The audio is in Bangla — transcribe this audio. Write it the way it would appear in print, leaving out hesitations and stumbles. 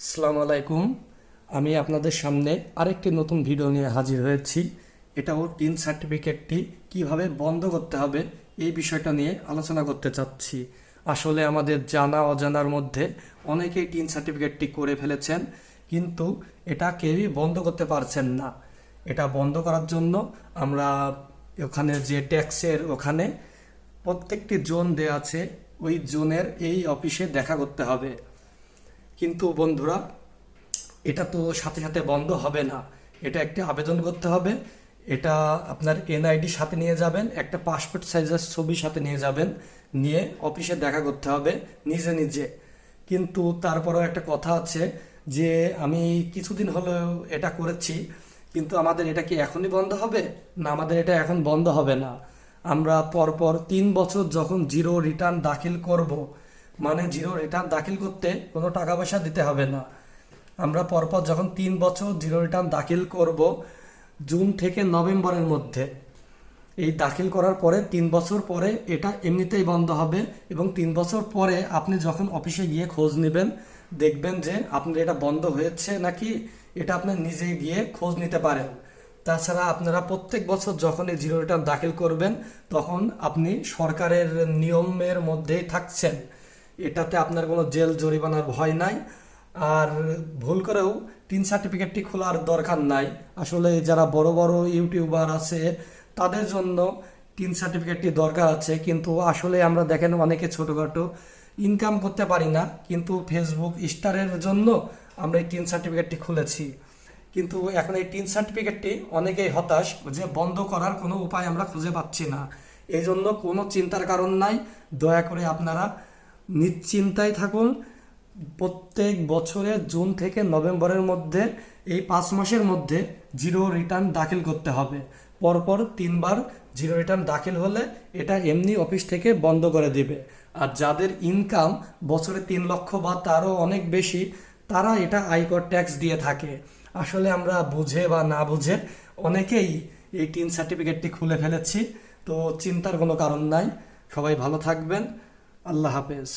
আসসালামু আলাইকুম। আমি আপনাদের সামনে আরেকটি নতুন ভিডিও নিয়ে হাজির হয়েছি। এটাও টিন সার্টিফিকেটটি কিভাবে বন্ধ করতে হবে এই বিষয়টা নিয়ে আলোচনা করতে চাচ্ছি। আসলে আমাদের জানা অজানার মধ্যে অনেকেই টিন সার্টিফিকেটটি করে ফেলেছেন, কিন্তু এটা কেউই বন্ধ করতে পারছেন না। এটা বন্ধ করার জন্য আমরা ওখানে যে ট্যাক্সের ওখানে প্রত্যেকটি জোন দেওয়া আছে, ওই জোনের এই অফিসে দেখা করতে হবে। কিন্তু বন্ধুরা, এটা তো সাথে সাথে বন্ধ হবে না। এটা একটা আবেদন করতে হবে। এটা আপনার এনআইডি সাথে নিয়ে যাবেন, একটা পাসপোর্ট সাইজের ছবি সাথে নিয়ে যাবেন, নিয়ে অফিসে দেখা করতে হবে নিজে নিজে। কিন্তু তারপরেও একটা কথা আছে যে আমি কিছুদিন হলেও এটা করেছি, কিন্তু আমাদের এটা কি এখনই বন্ধ হবে? না, আমাদের এটা এখন বন্ধ হবে না। আমরা পরপর 3 বছর যখন জিরো রিটার্ন দাখিল করব, মানে জিরো রিটার্ন দাখিল করতে কোনো টাকা পয়সা দিতে হবে না। আমরা পরপর যখন 3 বছর জিরো রিটার্ন দাখিল করব, জুন থেকে নভেম্বরের মধ্যে, এই দাখিল করার পরে 3 বছর পরে এটা এমনিতেই বন্ধ হবে। এবং 3 বছর পরে আপনি যখন অফিসে গিয়ে খোঁজ নেবেন, দেখবেন যে আপনার এটা বন্ধ হয়েছে নাকি, এটা আপনি নিজে গিয়ে খোঁজ নিতে পারেন। তাছাড়া আপনারা প্রত্যেক বছর যখন এই জিরো রিটার্ন দাখিল করবেন, তখন আপনি সরকারের নিয়মের মধ্যেই থাকছেন। এটাতে আপনার কোনো জেল জরিমানার ভয় নাই। আর ভুল করেও টিন সার্টিফিকেটটি খোলার দরকার নাই। আসলে যারা বড় বড় ইউটিউবার আছে তাদের জন্য টিন সার্টিফিকেটটি দরকার আছে, কিন্তু আসলে আমরা দেখেন অনেকে ছোটোখাটো ইনকাম করতে পারি না, কিন্তু ফেসবুক স্টারের জন্য আমরা এই টিন সার্টিফিকেটটি খুলেছি। কিন্তু এখন এই টিন সার্টিফিকেটটি অনেকেই হতাশ যে বন্ধ করার কোনো উপায় আমরা খুঁজে পাচ্ছি না। এই জন্য কোনো চিন্তার কারণ নাই। দয়া করে আপনারা নিশ্চিন্তায় থাকুন। প্রত্যেক বছরের জুন থেকে নভেম্বরের মধ্যে, এই 5 মাসের মধ্যে জিরো রিটার্ন দাখিল করতে হবে। পরপর 3বার জিরো রিটার্ন দাখিল হলে এটা এমনি অফিস থেকে বন্ধ করে দিবে। আর যাদের ইনকাম বছরে 3 লক্ষ বা তারও অনেক বেশি, তারা এটা আয়কর ট্যাক্স দিয়ে থাকে। আসলে আমরা বুঝে বা না বুঝে অনেকেই এই টিন সার্টিফিকেটটি খুলে ফেলেছি। তো চিন্তার কোনো কারণ নাই। সবাই ভালো থাকবেন। আল্লাহ হাফেজ।